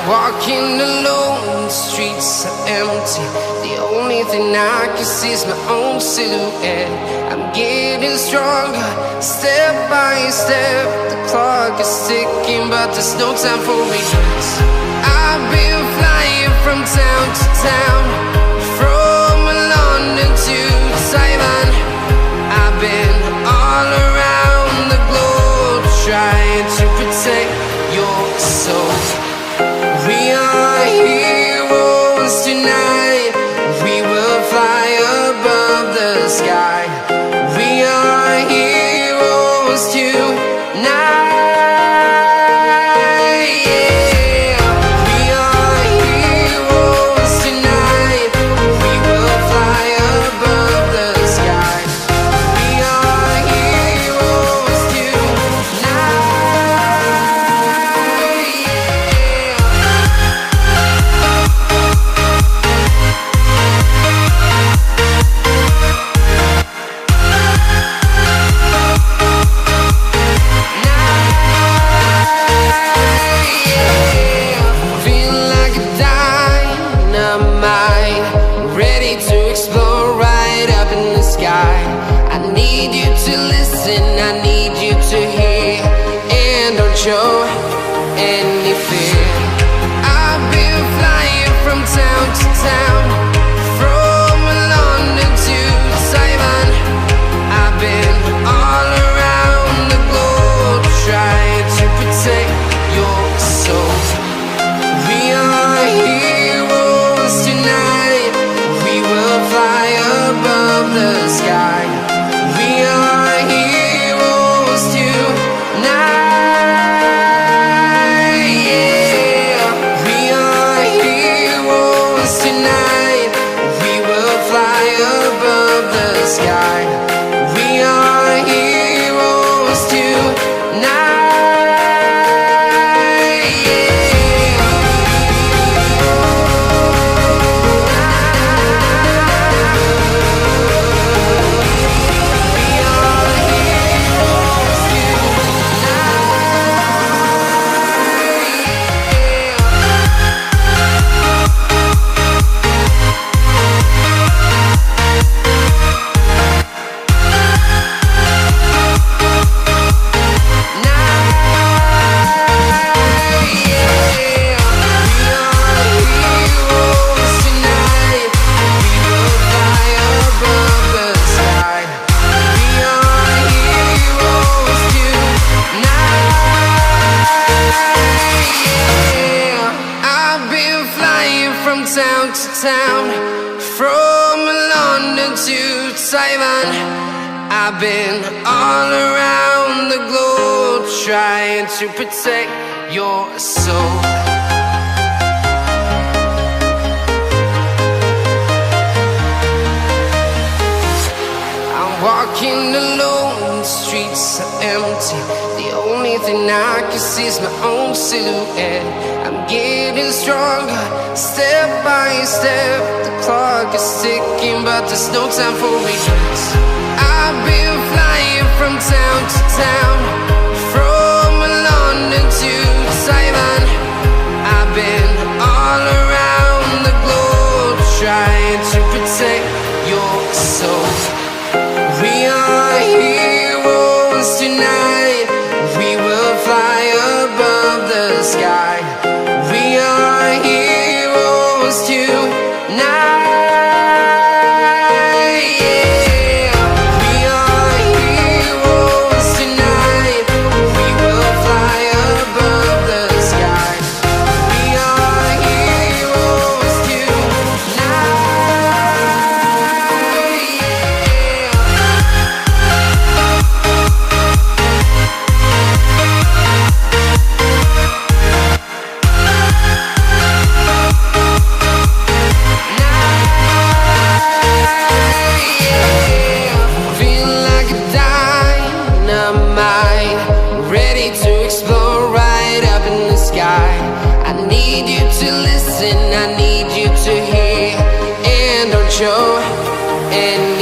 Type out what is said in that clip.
Walking alone, the streets are empty. The only thing I can see is my own silhouette. I'm getting stronger, step by step. The clock is ticking, but there's no time for regrets. I've been flying from town to town, from London to Taiwan. I've been all around the globe, trying to protect your soul. We are heroes tonight. We will fly above the sky. We are heroes tonight. Yeah. We are heroes tonight. We will fly above the sky. We are heroes tonight. I need you to listen, I need you to hear, and don't show any fear. I've been flying from town to town, from London to Taiwan. I've been all around the globe, trying to protect your soul. We are heroes tonight. We will fly above the sky. We are heroes tonight. Yeah. We are heroes tonight. We will fly above the sky. We are heroes tonight. Town to town, from London to Taiwan. I've been all around the globe, trying to protect your soul. I'm walking alone, the streets are empty. The only thing I can see is my own silhouette. I'm getting stronger, step by step. The clock is ticking, but there's no time for regrets. I've been flying from town to town, from London to Taiwan. I've been all around the globe, trying to protect your soul. We are heroes tonight. We will fly above the sky. We are heroes tonight. Yeah. We are heroes tonight. We will fly above the sky. We are heroes tonight. I need you to listen, I need you to hear, and don't show any